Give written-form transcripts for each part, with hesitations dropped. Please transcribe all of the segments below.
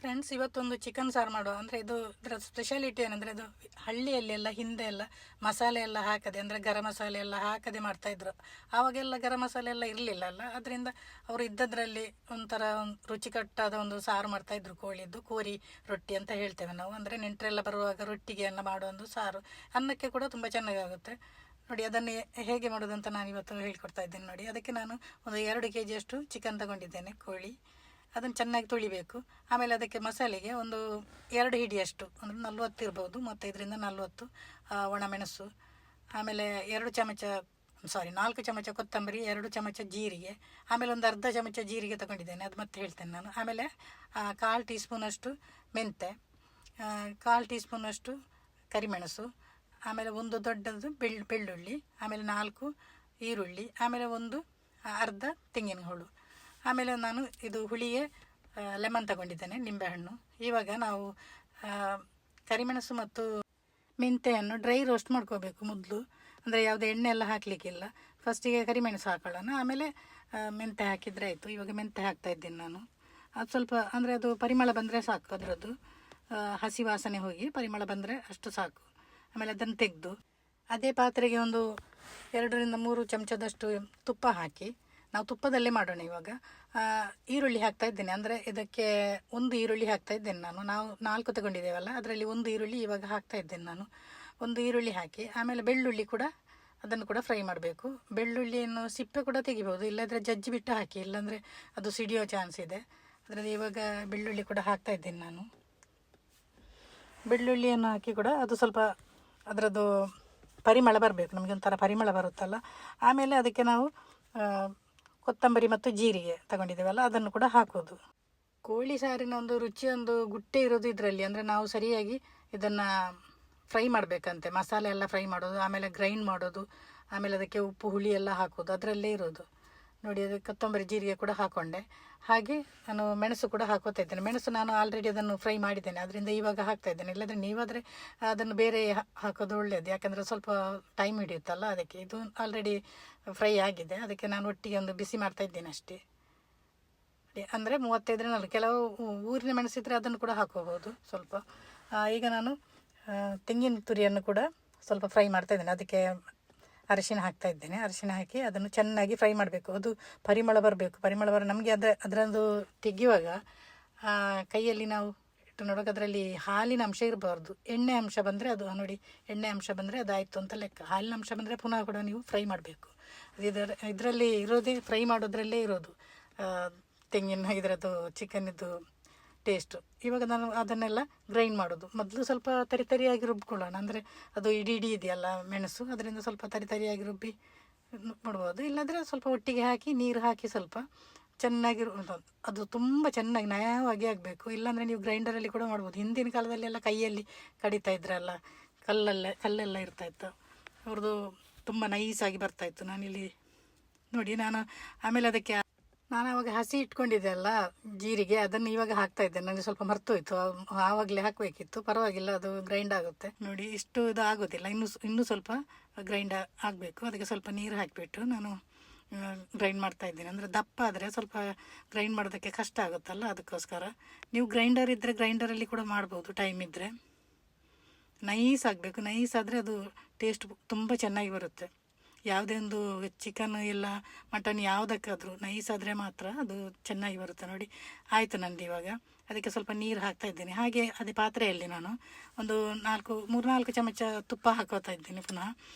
Friends, ಇವತ್ತೊಂದು chicken ಸಾರು ಮಾಡುವ. ಅಂದರೆ ಇದರ ಸ್ಪೆಷಾಲಿಟಿ ಏನಂದರೆ, ಇದು ಹಳ್ಳಿಯಲ್ಲೆಲ್ಲ ಹಿಂದೆ ಎಲ್ಲ ಮಸಾಲೆ ಎಲ್ಲ ಹಾಕದೆ, ಅಂದರೆ ಗರಂ ಮಸಾಲೆ ಎಲ್ಲ ಹಾಕದೆ ಮಾಡ್ತಾಯಿದ್ರು. ಆವಾಗೆಲ್ಲ ಗರಂ ಮಸಾಲೆ ಎಲ್ಲ ಇರಲಿಲ್ಲ ಅಲ್ಲ, ಅದರಿಂದ ಅವರು ಇದ್ದದ್ರಲ್ಲಿ ಒಂಥರ ರುಚಿಕಟ್ಟಾದ ಒಂದು ಸಾರು ಮಾಡ್ತಾಯಿದ್ರು. ಕೋಳಿದ್ದು ಕೋರಿ ರೊಟ್ಟಿ ಅಂತ ಹೇಳ್ತೇವೆ ನಾವು. ಅಂದರೆ ನೆಂಟರೆಲ್ಲ ಬರುವಾಗ ರೊಟ್ಟಿಗೆ ಎಲ್ಲ ಮಾಡೋ ಒಂದು ಸಾರು. ಅನ್ನಕ್ಕೆ ಕೂಡ ತುಂಬ ಚೆನ್ನಾಗಾಗುತ್ತೆ ನೋಡಿ. ಅದನ್ನು ಹೇಗೆ ಮಾಡೋದಂತ ನಾನು ಇವತ್ತು ಹೇಳ್ಕೊಡ್ತಾ ಇದ್ದೇನೆ ನೋಡಿ. ಅದಕ್ಕೆ ನಾನು ಒಂದು 2 kg ಅಷ್ಟು ಚಿಕನ್ ತಗೊಂಡಿದ್ದೇನೆ, ಕೋಳಿ. ಅದನ್ನು ಚೆನ್ನಾಗಿ ತೊಳಿಬೇಕು. ಆಮೇಲೆ ಅದಕ್ಕೆ ಮಸಾಲೆಗೆ ಒಂದು 2 ಹಿಡಿಯಷ್ಟು, ಅಂದರೆ 40 ಇರ್ಬೋದು, 35-40 ಒಣಮೆಣಸು. ಆಮೇಲೆ 4 ಚಮಚ ಕೊತ್ತಂಬರಿ, 2 ಚಮಚ ಜೀರಿಗೆ. ಆಮೇಲೆ ಒಂದು ಅರ್ಧ ಚಮಚ ಜೀರಿಗೆ ತಗೊಂಡಿದ್ದೇನೆ, ಅದು ಮತ್ತೆ ಹೇಳ್ತೇನೆ ನಾನು. ಆಮೇಲೆ 1/4 ಟೀ ಸ್ಪೂನಷ್ಟು ಮೆಂತೆ, 1/4 ಟೀ ಸ್ಪೂನಷ್ಟು ಕರಿಮೆಣಸು. ಆಮೇಲೆ ಒಂದು ದೊಡ್ಡದು ಬೆಳ್ಳುಳ್ಳಿ. ಆಮೇಲೆ 4 ಈರುಳ್ಳಿ. ಆಮೇಲೆ ಒಂದು ಅರ್ಧ ತೆಂಗಿನ ಹೋಳು. ಆಮೇಲೆ ನಾನು ಇದು ಹುಳಿಗೆ ಲೆಮನ್ ತಗೊಂಡಿದ್ದೇನೆ, ನಿಂಬೆಹಣ್ಣು. ಇವಾಗ ನಾವು ಕರಿಮೆಣಸು ಮತ್ತು ಮೆಂತೆಯನ್ನು ಡ್ರೈ ರೋಸ್ಟ್ ಮಾಡ್ಕೋಬೇಕು ಮೊದಲು. ಅಂದರೆ ಯಾವುದೇ ಎಣ್ಣೆ ಎಲ್ಲ ಹಾಕಲಿಕ್ಕಿಲ್ಲ. ಫಸ್ಟಿಗೆ ಕರಿಮೆಣಸು ಹಾಕೊಳ್ಳೋಣ, ಆಮೇಲೆ ಮೆಂತೆ ಹಾಕಿದರೆ ಆಯಿತು. ಇವಾಗ ಮೆಂತೆ ಹಾಕ್ತಾ ಇದ್ದೀನಿ ನಾನು. ಅದು ಸ್ವಲ್ಪ ಅಂದರೆ ಅದು ಪರಿಮಳ ಬಂದರೆ ಸಾಕು, ಅದರದ್ದು ಹಸಿ ವಾಸನೆ ಹೋಗಿ ಪರಿಮಳ ಬಂದರೆ ಅಷ್ಟು ಸಾಕು. ಆಮೇಲೆ ಅದನ್ನು ತೆಗೆದು ಅದೇ ಪಾತ್ರೆಗೆ ಒಂದು 2-3 ಚಮಚದಷ್ಟು ತುಪ್ಪ ಹಾಕಿ, ನಾವು ತುಪ್ಪದಲ್ಲೇ ಮಾಡೋಣ ಇವಾಗ. ಈರುಳ್ಳಿ ಹಾಕ್ತಾ ಇದ್ದೇನೆ, ಅಂದರೆ ಇದಕ್ಕೆ 1 ಈರುಳ್ಳಿ ಹಾಕ್ತಾ ಇದ್ದೇನೆ ನಾನು. ನಾವು 4 ತಗೊಂಡಿದ್ದೇವಲ್ಲ, ಅದರಲ್ಲಿ 1 ಈರುಳ್ಳಿ ಇವಾಗ ಹಾಕ್ತಾ ಇದ್ದೇನೆ ನಾನು. 1 ಈರುಳ್ಳಿ ಹಾಕಿ, ಆಮೇಲೆ ಬೆಳ್ಳುಳ್ಳಿ ಕೂಡ, ಅದನ್ನು ಕೂಡ ಫ್ರೈ ಮಾಡಬೇಕು. ಬೆಳ್ಳುಳ್ಳಿಯನ್ನು ಸಿಪ್ಪೆ ಕೂಡ ತೆಗಿಬೋದು, ಇಲ್ಲಾಂದರೆ ಜಜ್ಜಿ ಬಿಟ್ಟು ಹಾಕಿ, ಇಲ್ಲಾಂದರೆ ಅದು ಸಿಡಿಯೋ ಚಾನ್ಸ್ ಇದೆ. ಅದರಲ್ಲಿ ಇವಾಗ ಬೆಳ್ಳುಳ್ಳಿ ಕೂಡ ಹಾಕ್ತಾ ಇದ್ದೇನೆ ನಾನು. ಬೆಳ್ಳುಳ್ಳಿಯನ್ನು ಹಾಕಿ ಕೂಡ ಅದು ಸ್ವಲ್ಪ ಅದರದ್ದು ಪರಿಮಳ ಬರಬೇಕು, ನಮಗೆ ಒಂಥರ ಪರಿಮಳ ಬರುತ್ತಲ್ಲ. ಆಮೇಲೆ ಅದಕ್ಕೆ ನಾವು ಕೊತ್ತಂಬರಿ ಮತ್ತು ಜೀರಿಗೆ ತಗೊಂಡಿದ್ದೇವಲ್ಲ, ಅದನ್ನು ಕೂಡ ಹಾಕೋದು. ಕೋಳಿ ಸಾರಿನ ಒಂದು ರುಚಿಯೊಂದು ಗುಟ್ಟೆ ಇರೋದು ಇದರಲ್ಲಿ. ಅಂದರೆ ನಾವು ಸರಿಯಾಗಿ ಇದನ್ನು ಫ್ರೈ ಮಾಡಬೇಕಂತೆ, ಮಸಾಲೆ ಎಲ್ಲ ಫ್ರೈ ಮಾಡೋದು, ಆಮೇಲೆ ಗ್ರೈಂಡ್ ಮಾಡೋದು, ಆಮೇಲೆ ಅದಕ್ಕೆ ಉಪ್ಪು ಹುಳಿ ಎಲ್ಲ ಹಾಕೋದು, ಅದರಲ್ಲೇ ಇರೋದು ನೋಡಿ. ಅದಕ್ಕೆ ಕೊತ್ತಂಬರಿ ಜೀರಿಗೆ ಕೂಡ ಹಾಕ್ಕೊಂಡೆ. ಹಾಗೆ ನಾನು ಮೆಣಸು ಕೂಡ ಹಾಕೋತಾ ಇದ್ದೇನೆ. ಮೆಣಸು ನಾನು ಆಲ್ರೆಡಿ ಅದನ್ನು ಫ್ರೈ ಮಾಡಿದ್ದೇನೆ, ಅದರಿಂದ ಇವಾಗ ಹಾಕ್ತಾ ಇದ್ದೇನೆ. ಇಲ್ಲಾಂದರೆ ನೀವಾದರೆ ಅದನ್ನು ಬೇರೆ ಹಾಕೋದು ಒಳ್ಳೆಯದು, ಯಾಕಂದರೆ ಸ್ವಲ್ಪ ಟೈಮ್ ಹಿಡಿಯುತ್ತಲ್ಲ ಅದಕ್ಕೆ. ಇದು ಆಲ್ರೆಡಿ ಫ್ರೈ ಆಗಿದೆ, ಅದಕ್ಕೆ ನಾನು ಒಟ್ಟಿಗೆ ಒಂದು ಬಿಸಿ ಮಾಡ್ತಾ ಇದ್ದೇನೆ ಅಷ್ಟೇ. ಅಂದರೆ 35-40 ಕೆಲವು ಊರಿನ ಮೆಣಸಿದ್ರೆ ಅದನ್ನು ಕೂಡ ಹಾಕೋಬೋದು ಸ್ವಲ್ಪ. ಈಗ ನಾನು ತೆಂಗಿನ ತುರಿಯನ್ನು ಕೂಡ ಸ್ವಲ್ಪ ಫ್ರೈ ಮಾಡ್ತಾ ಇದ್ದೇನೆ. ಅದಕ್ಕೆ ಅರಿಶಿನ ಹಾಕ್ತಾ ಇದ್ದೇನೆ. ಅರಿಶಿನ ಹಾಕಿ ಅದನ್ನು ಚೆನ್ನಾಗಿ ಫ್ರೈ ಮಾಡಬೇಕು. ಅದು ಪರಿಮಳ ಬರಬೇಕು. ಪರಿಮಳ ನಮಗೆ ಅದರದ್ದು ತೆಗೆಯುವಾಗ ಕೈಯಲ್ಲಿ ನಾವು ಇಟ್ಟು ನೋಡುವಾಗ ಅದರಲ್ಲಿ ಹಾಲಿನ ಅಂಶ ಇರಬಾರ್ದು, ಎಣ್ಣೆ ಅಂಶ ಬಂದರೆ ಅದು ನೋಡಿ, ಎಣ್ಣೆ ಅಂಶ ಬಂದರೆ ಅದಾಯಿತು ಅಂತ ಲೆಕ್ಕ. ಹಾಲಿನ ಅಂಶ ಬಂದರೆ ಪುನಃ ಕೂಡ ನೀವು ಫ್ರೈ ಮಾಡಬೇಕು. ಇದರಲ್ಲಿ ಇರೋದೇ, ಫ್ರೈ ಮಾಡೋದ್ರಲ್ಲೇ ಇರೋದು ತೆಂಗಿನ ಇದರದ್ದು ಚಿಕನ್ನಿದ್ದು ಟೇಸ್ಟು. ಇವಾಗ ನಾನು ಅದನ್ನೆಲ್ಲ ಗ್ರೈಂಡ್ ಮಾಡೋದು. ಮೊದಲು ಸ್ವಲ್ಪ ತರಿಯಾಗಿ ರುಬ್ಕೊಳ್ಳೋಣ, ಅಂದರೆ ಅದು ಇಡೀ ಇದೆಯಲ್ಲ ಮೆಣಸು, ಅದರಿಂದ ಸ್ವಲ್ಪ ತರಿಯಾಗಿ ರುಬ್ಬಿ ಮಾಡ್ಬೋದು. ಇಲ್ಲಾಂದರೆ ಸ್ವಲ್ಪ ಒಟ್ಟಿಗೆ ಹಾಕಿ ನೀರು ಹಾಕಿ ಸ್ವಲ್ಪ ಚೆನ್ನಾಗಿ ಅದು ತುಂಬ ಚೆನ್ನಾಗಿ ನಯವಾಗಿ ಆಗಬೇಕು. ಇಲ್ಲಾಂದರೆ ನೀವು ಗ್ರೈಂಡರಲ್ಲಿ ಕೂಡ ಮಾಡ್ಬೋದು. ಹಿಂದಿನ ಕಾಲದಲ್ಲೆಲ್ಲ ಕೈಯಲ್ಲಿ ಕಡಿತಾ ಇದ್ರಲ್ಲ, ಕಲ್ಲೆಲ್ಲ ಇರ್ತಾಯಿತ್ತು, ಅವ್ರದ್ದು ತುಂಬ ನೈಸಾಗಿ ಬರ್ತಾಯಿತ್ತು. ನಾನಿಲ್ಲಿ ನೋಡಿ, ಆಮೇಲೆ ಅದಕ್ಕೆ ನಾನು ಆವಾಗ ಹಸಿ ಇಟ್ಕೊಂಡಿದ್ದೆ ಅಲ್ಲ ಜೀರಿಗೆ, ಅದನ್ನು ಇವಾಗ ಹಾಕ್ತಾ ಇದ್ದೇನೆ. ನನಗೆ ಸ್ವಲ್ಪ ಮರ್ತೋಯ್ತು, ಆವಾಗಲೇ ಹಾಕಬೇಕಿತ್ತು. ಪರವಾಗಿಲ್ಲ, ಅದು ಗ್ರೈಂಡ್ ಆಗುತ್ತೆ ನೋಡಿ. ಇಷ್ಟು ಇದು ಆಗೋದಿಲ್ಲ, ಇನ್ನೂ ಸ್ವಲ್ಪ ಗ್ರೈಂಡ್ ಆಗಬೇಕು. ಅದಕ್ಕೆ ಸ್ವಲ್ಪ ನೀರು ಹಾಕಿಬಿಟ್ಟು ನಾನು ಗ್ರೈಂಡ್ ಮಾಡ್ತಾ ಇದ್ದೀನಿ. ಅಂದರೆ ದಪ್ಪ ಆದರೆ ಸ್ವಲ್ಪ ಗ್ರೈಂಡ್ ಮಾಡೋದಕ್ಕೆ ಕಷ್ಟ ಆಗುತ್ತಲ್ಲ, ಅದಕ್ಕೋಸ್ಕರ. ನೀವು ಗ್ರೈಂಡರ್ ಇದ್ದರೆ ಗ್ರೈಂಡರಲ್ಲಿ ಕೂಡ ಮಾಡ್ಬೋದು, ಟೈಮ್ ಇದ್ದರೆ. ನೈಸ್ ಆಗಬೇಕು, ನೈಸ್ ಆದರೆ ಅದು ಟೇಸ್ಟ್ ತುಂಬ ಚೆನ್ನಾಗಿ ಬರುತ್ತೆ. ಯಾವುದೇ ಒಂದು ಚಿಕನ್ ಇಲ್ಲ ಮಟನ್ ಯಾವುದಕ್ಕಾದರೂ ನೈಸ್ ಆದರೆ ಮಾತ್ರ ಅದು ಚೆನ್ನಾಗಿ ಬರುತ್ತೆ ನೋಡಿ. ಆಯಿತು ನಂದು ಇವಾಗ. ಅದಕ್ಕೆ ಸ್ವಲ್ಪ ನೀರು ಹಾಕ್ತಾ ಇದ್ದೇನೆ. ಹಾಗೆ ಅದೇ ಪಾತ್ರೆಯಲ್ಲಿ ನಾನು ಒಂದು 3-4 ಚಮಚ ತುಪ್ಪ ಹಾಕೋತಾ ಇದ್ದೀನಿ. ಪುನಃ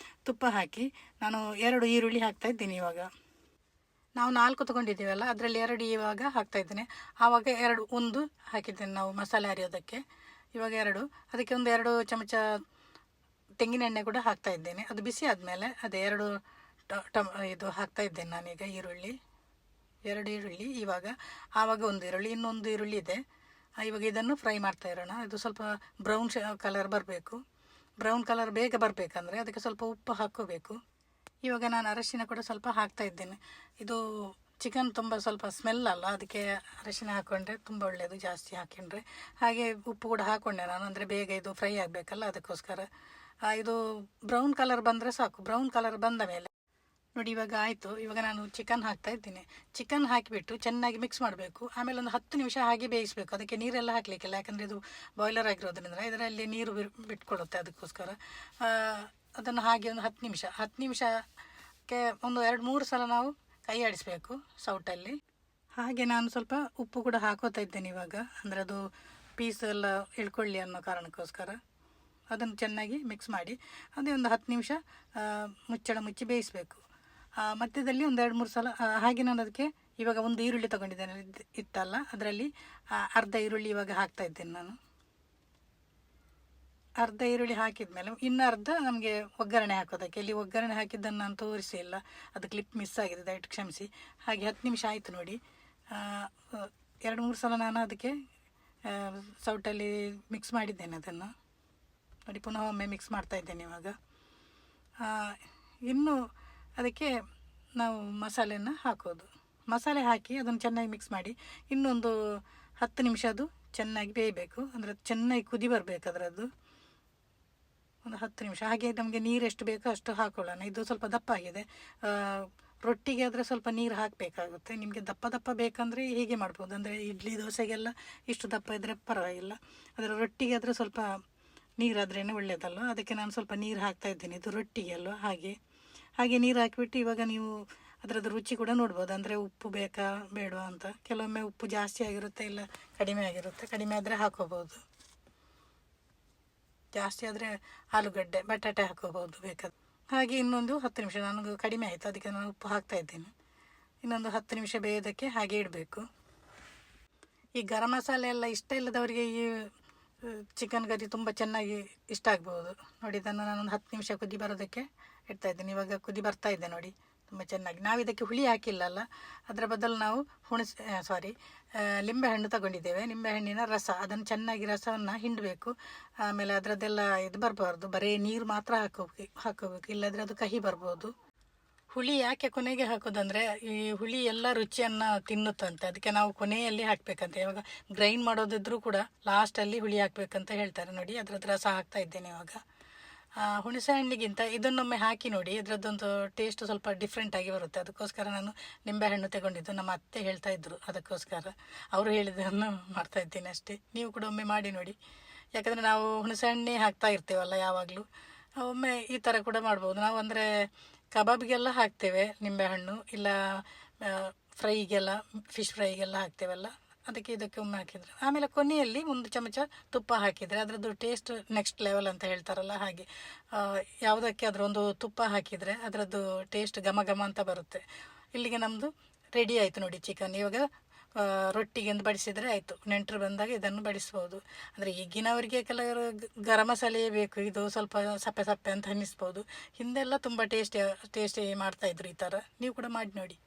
ತುಪ್ಪ ಹಾಕಿ ನಾನು 2 ಈರುಳ್ಳಿ ಹಾಕ್ತಾ ಇದ್ದೀನಿ. ಇವಾಗ ನಾವು 4 ತೊಗೊಂಡಿದ್ದೀವಲ್ಲ, ಅದರಲ್ಲಿ 2 ಇವಾಗ ಹಾಕ್ತಾ ಇದ್ದೇನೆ. ಆವಾಗ 1 ಹಾಕಿದ್ದೇನೆ ನಾವು ಮಸಾಲೆ ಅರಿಯೋದಕ್ಕೆ. ಇವಾಗ 2, ಅದಕ್ಕೆ ಒಂದು 2 ಚಮಚ ತೆಂಗಿನ ಎಣ್ಣೆ ಕೂಡ ಹಾಕ್ತಾ ಇದ್ದೇನೆ. ಅದು ಬಿಸಿ ಆದಮೇಲೆ ಅದೇ 2 ಇದು ಹಾಕ್ತಾ ಇದ್ದೇನೆ ನಾನೀಗ. 2 ಈರುಳ್ಳಿ ಇವಾಗ. ಆವಾಗ 1 ಈರುಳ್ಳಿ, ಇನ್ನೊಂದು ಈರುಳ್ಳಿ ಇದೆ. ಇವಾಗ ಇದನ್ನು ಫ್ರೈ ಮಾಡ್ತಾ ಇರೋಣ. ಇದು ಸ್ವಲ್ಪ ಬ್ರೌನ್ ಕಲರ್ ಬರಬೇಕು. ಬ್ರೌನ್ ಕಲರ್ ಬೇಗ ಬರಬೇಕಂದ್ರೆ ಅದಕ್ಕೆ ಸ್ವಲ್ಪ ಉಪ್ಪು ಹಾಕ್ಕೋಬೇಕು. ಇವಾಗ ನಾನು ಅರಶಿನ ಕೂಡ ಸ್ವಲ್ಪ ಹಾಕ್ತಾ ಇದ್ದೇನೆ. ಇದು ಚಿಕನ್ ತುಂಬ ಸ್ವಲ್ಪ ಸ್ಮೆಲ್ ಅಲ್ಲ, ಅದಕ್ಕೆ ಅರಶಿನ ಹಾಕ್ಕೊಂಡ್ರೆ ತುಂಬ ಒಳ್ಳೆಯದು, ಜಾಸ್ತಿ ಹಾಕೊಂಡ್ರೆ. ಹಾಗೆ ಉಪ್ಪು ಕೂಡ ಹಾಕ್ಕೊಂಡೆ ನಾನು, ಅಂದರೆ ಬೇಗ ಇದು ಫ್ರೈ ಆಗಬೇಕಲ್ಲ, ಅದಕ್ಕೋಸ್ಕರ. ಇದು ಬ್ರೌನ್ ಕಲರ್ ಬಂದರೆ ಸಾಕು. ಬ್ರೌನ್ ಕಲರ್ ಬಂದ ಮೇಲೆ ನೋಡಿ ಇವಾಗ ಆಯಿತು. ಇವಾಗ ನಾನು ಚಿಕನ್ ಹಾಕ್ತಾ ಇದ್ದೀನಿ. ಚಿಕನ್ ಹಾಕಿಬಿಟ್ಟು ಚೆನ್ನಾಗಿ ಮಿಕ್ಸ್ ಮಾಡಬೇಕು. ಆಮೇಲೆ ಒಂದು 10 ನಿಮಿಷ ಹಾಗೆ ಬೇಯಿಸಬೇಕು. ಅದಕ್ಕೆ ನೀರೆಲ್ಲ ಹಾಕಲಿಕ್ಕಿಲ್ಲ, ಯಾಕಂದರೆ ಇದು ಬಾಯ್ಲರ್ ಆಗಿರೋದ್ರಿಂದ ಇದರಲ್ಲಿ ನೀರು ಬಿಟ್ಕೊಳ್ಳುತ್ತೆ. ಅದಕ್ಕೋಸ್ಕರ ಅದನ್ನು ಹಾಗೆ ಒಂದು 10 ನಿಮಿಷಕ್ಕೆ ಒಂದು 2-3 ಸಲ ನಾವು ಕೈ ಆಡಿಸಬೇಕು ಸೌಟಲ್ಲಿ. ಹಾಗೆ ನಾನು ಸ್ವಲ್ಪ ಉಪ್ಪು ಕೂಡ ಹಾಕೋತಾ ಇದ್ದೇನೆ ಇವಾಗ, ಅಂದರೆ ಅದು ಪೀಸ್ ಎಲ್ಲ ಇಳ್ಕೊಳ್ಳಿ ಅನ್ನೋ ಕಾರಣಕ್ಕೋಸ್ಕರ. ಅದನ್ನು ಚೆನ್ನಾಗಿ ಮಿಕ್ಸ್ ಮಾಡಿ ಅದೇ ಒಂದು 10 ನಿಮಿಷ ಮುಚ್ಚಳ ಮುಚ್ಚಿ ಬೇಯಿಸಬೇಕು. ಮಧ್ಯದಲ್ಲಿ ಒಂದು 2-3 ಸಲ ಹಾಗೆ ನಾನು ಅದಕ್ಕೆ ಇವಾಗ ಒಂದು ಈರುಳ್ಳಿ ತೊಗೊಂಡಿದ್ದೇನೆ ಇತ್ತಲ್ಲ, ಅದರಲ್ಲಿ ಅರ್ಧ ಈರುಳ್ಳಿ ಇವಾಗ ಹಾಕ್ತಾ ಇದ್ದೇನೆ ನಾನು. ಅರ್ಧ ಈರುಳ್ಳಿ ಹಾಕಿದ ಮೇಲೆ ಇನ್ನು ಅರ್ಧ ನಮಗೆ ಒಗ್ಗರಣೆ ಹಾಕೋದಕ್ಕೆ. ಇಲ್ಲಿ ಒಗ್ಗರಣೆ ಹಾಕಿದ್ದನ್ನು ನಾನು ತೋರಿಸಿಲ್ಲ, ಅದು ಕ್ಲಿಪ್ ಮಿಸ್ ಆಗಿದೆ, ದಯವಿಟ್ಟು ಕ್ಷಮಿಸಿ. ಹಾಗೆ 10 ನಿಮಿಷ ಆಯಿತು ನೋಡಿ. 2-3 ಸಲ ನಾನು ಅದಕ್ಕೆ ಸೌಟಲ್ಲಿ ಮಿಕ್ಸ್ ಮಾಡಿದ್ದೇನೆ ಅದನ್ನು ನೋಡಿ. ಪುನಃ ಒಮ್ಮೆ ಮಿಕ್ಸ್ ಮಾಡ್ತಾ ಇದ್ದೇನೆ ಇವಾಗ. ಇನ್ನು ಅದಕ್ಕೆ ನಾವು ಮಸಾಲೆಯನ್ನು ಹಾಕೋದು. ಮಸಾಲೆ ಹಾಕಿ ಅದನ್ನು ಚೆನ್ನಾಗಿ ಮಿಕ್ಸ್ ಮಾಡಿ ಇನ್ನೊಂದು 10 ನಿಮಿಷ ಅದು ಚೆನ್ನಾಗಿ ಬೇಯಬೇಕು. ಅಂದರೆ ಚೆನ್ನಾಗಿ ಕುದಿ ಬರಬೇಕು ಅದರದ್ದು. ಒಂದು 10 ನಿಮಿಷ ಹಾಗೆ ನಮಗೆ ನೀರು ಎಷ್ಟು ಬೇಕೋ ಅಷ್ಟು ಹಾಕೊಳ್ಳೋಣ. ಇದು ಸ್ವಲ್ಪ ದಪ್ಪ ಆಗಿದೆ. ರೊಟ್ಟಿಗೆ ಆದರೆ ಸ್ವಲ್ಪ ನೀರು ಹಾಕಬೇಕಾಗುತ್ತೆ. ನಿಮಗೆ ದಪ್ಪ ಬೇಕಂದರೆ ಹೀಗೆ ಮಾಡ್ಬೋದು, ಅಂದರೆ ಇಡ್ಲಿ ದೋಸೆಗೆಲ್ಲ ಇಷ್ಟು ದಪ್ಪ ಇದ್ದರೆ ಪರವಾಗಿಲ್ಲ. ಅದರ ರೊಟ್ಟಿಗೆ ಆದರೆ ಸ್ವಲ್ಪ ನೀರಾದ್ರೇ ಒಳ್ಳೆಯದಲ್ಲ, ಅದಕ್ಕೆ ನಾನು ಸ್ವಲ್ಪ ನೀರು ಹಾಕ್ತಾ ಇದ್ದೀನಿ. ಇದು ರೊಟ್ಟಿಗೆ ಅಲ್ವ, ಹಾಗೆ ನೀರು ಹಾಕಿಬಿಟ್ಟು ಇವಾಗ ನೀವು ಅದರದ್ದು ರುಚಿ ಕೂಡ ನೋಡ್ಬೋದು, ಅಂದರೆ ಉಪ್ಪು ಬೇಕಾ ಬೇಡವಾ ಅಂತ. ಕೆಲವೊಮ್ಮೆ ಉಪ್ಪು ಜಾಸ್ತಿ ಆಗಿರುತ್ತೆ, ಇಲ್ಲ ಕಡಿಮೆ ಆಗಿರುತ್ತೆ. ಕಡಿಮೆ ಆದರೆ ಹಾಕೋಬೋದು, ಜಾಸ್ತಿ ಆದರೆ ಆಲೂಗಡ್ಡೆ ಬಟಾಟೆ ಹಾಕೋಬೋದು ಬೇಕಾದ್ರೆ. ಹಾಗೆ ಇನ್ನೊಂದು 10 ನಿಮಿಷ ನನಗೆ ಕಡಿಮೆ ಆಯಿತು, ಅದಕ್ಕೆ ನಾನು ಉಪ್ಪು ಹಾಕ್ತಾ ಇದ್ದೀನಿ. ಇನ್ನೊಂದು 10 ನಿಮಿಷ ಬೇಯೋದಕ್ಕೆ ಹಾಗೆ ಇಡಬೇಕು. ಈ ಗರಂ ಮಸಾಲೆ ಎಲ್ಲ ಇಷ್ಟ ಇಲ್ಲದವರಿಗೆ ಈ ಚಿಕನ್ ಕರಿ ತುಂಬ ಚೆನ್ನಾಗಿ ಇಷ್ಟ ಆಗ್ಬೋದು ನೋಡಿ. ಇದನ್ನು ನಾನೊಂದು 10 ನಿಮಿಷ ಕುದಿ ಬರೋದಕ್ಕೆ ಇಡ್ತಾ ಇದ್ದೀನಿ. ಇವಾಗ ಕುದಿ ಬರ್ತಾ ಇದೆ ನೋಡಿ ತುಂಬ ಚೆನ್ನಾಗಿ. ನಾವು ಇದಕ್ಕೆ ಹುಳಿ ಹಾಕಿಲ್ಲಲ್ಲ, ಅದರ ಬದಲು ನಾವು ಲಿಂಬೆಹಣ್ಣು ತಗೊಂಡಿದ್ದೇವೆ. ನಿಂಬೆಹಣ್ಣಿನ ರಸ, ಅದನ್ನು ಚೆನ್ನಾಗಿ ರಸವನ್ನು ಹಿಂಡಬೇಕು. ಆಮೇಲೆ ಅದರದ್ದೆಲ್ಲ ಇದು ಬರಬಾರ್ದು, ಬರೀ ನೀರು ಮಾತ್ರ ಹಾಕೋಬೇಕು, ಇಲ್ಲದ್ರೆ ಅದು ಕಹಿ ಬರ್ಬೋದು. ಹುಳಿ ಯಾಕೆ ಕೊನೆಗೆ ಹಾಕೋದಂದರೆ ಈ ಹುಳಿ ಎಲ್ಲ ರುಚಿಯನ್ನು ತಿನ್ನುತ್ತಂತೆ, ಅದಕ್ಕೆ ನಾವು ಕೊನೆಯಲ್ಲಿ ಹಾಕಬೇಕಂತೆ. ಇವಾಗ ಗ್ರೈಂಡ್ ಮಾಡೋದಿದ್ರೂ ಕೂಡ ಲಾಸ್ಟಲ್ಲಿ ಹುಳಿ ಹಾಕಬೇಕಂತ ಹೇಳ್ತಾರೆ ನೋಡಿ. ಅದರದ್ದು ರಸ ಹಾಕ್ತಾ ಇದ್ದೇನೆ ಇವಾಗ. ಹುಣಸೆ ಹಣ್ಣಿಗಿಂತ ಇದನ್ನೊಮ್ಮೆ ಹಾಕಿ ನೋಡಿ, ಇದರದ್ದೊಂದು ಟೇಸ್ಟ್ ಸ್ವಲ್ಪ ಡಿಫ್ರೆಂಟ್ ಆಗಿ ಬರುತ್ತೆ. ಅದಕ್ಕೋಸ್ಕರ ನಾನು ನಿಂಬೆಹಣ್ಣು ತಗೊಂಡಿದ್ದು, ನಮ್ಮ ಅತ್ತೆ ಹೇಳ್ತಾ ಇದ್ರು, ಅದಕ್ಕೋಸ್ಕರ ಅವರು ಹೇಳಿದ್ದನ್ನು ಮಾಡ್ತಾ ಇದ್ದೀನಿ ಅಷ್ಟೇ. ನೀವು ಕೂಡ ಒಮ್ಮೆ ಮಾಡಿ ನೋಡಿ, ಯಾಕಂದರೆ ನಾವು ಹುಣಸೆ ಹಣ್ಣೆ ಹಾಕ್ತಾ ಇರ್ತೀವಲ್ಲ ಯಾವಾಗಲೂ. ಒಮ್ಮೆ ಈ ಥರ ಕೂಡ ಮಾಡ್ಬೋದು ನಾವು. ಅಂದರೆ ಕಬಾಬ್ಗೆಲ್ಲ ಹಾಕ್ತೇವೆ ನಿಂಬೆಹಣ್ಣು, ಇಲ್ಲ ಫ್ರೈಗೆಲ್ಲ, ಫಿಶ್ ಫ್ರೈಗೆಲ್ಲ ಹಾಕ್ತೇವಲ್ಲ, ಅದಕ್ಕೆ ಇದಕ್ಕೆ ಒಮ್ಮೆ ಹಾಕಿದರೆ. ಆಮೇಲೆ ಕೊನೆಯಲ್ಲಿ 1 ಚಮಚ ತುಪ್ಪ ಹಾಕಿದರೆ ಅದರದ್ದು ಟೇಸ್ಟ್ ನೆಕ್ಸ್ಟ್ ಲೆವೆಲ್ ಅಂತ ಹೇಳ್ತಾರಲ್ಲ ಹಾಗೆ. ಯಾವುದಕ್ಕೆ ಅದರ ಒಂದು ತುಪ್ಪ ಹಾಕಿದರೆ ಅದರದ್ದು ಟೇಸ್ಟ್ ಘಮ ಘಮ ಅಂತ ಬರುತ್ತೆ. ಇಲ್ಲಿಗೆ ನಮ್ಮದು ರೆಡಿ ಆಯಿತು ನೋಡಿ ಚಿಕನ್. ಇವಾಗ ರೊಟ್ಟಿಗೆ ಬಡಿಸಿದರೆ ಆಯಿತು. ನೆಂಟರು ಬಂದಾಗ ಇದನ್ನು ಬಡಿಸ್ಬೋದು. ಅಂದರೆ ಈಗಿನವರಿಗೆ ಕೆಲವರು ಗರಂ ಮಸಾಲೆಯೇ ಬೇಕು, ಇದು ಸ್ವಲ್ಪ ಸಪ್ಪೆ ಅಂತ ಅನ್ನಿಸ್ಬೋದು. ಹಿಂದೆಲ್ಲ ತುಂಬ ಟೇಸ್ಟಿ ಮಾಡ್ತಾಯಿದ್ರು ಈ ಥರ. ನೀವು ಕೂಡ ಮಾಡಿ ನೋಡಿ.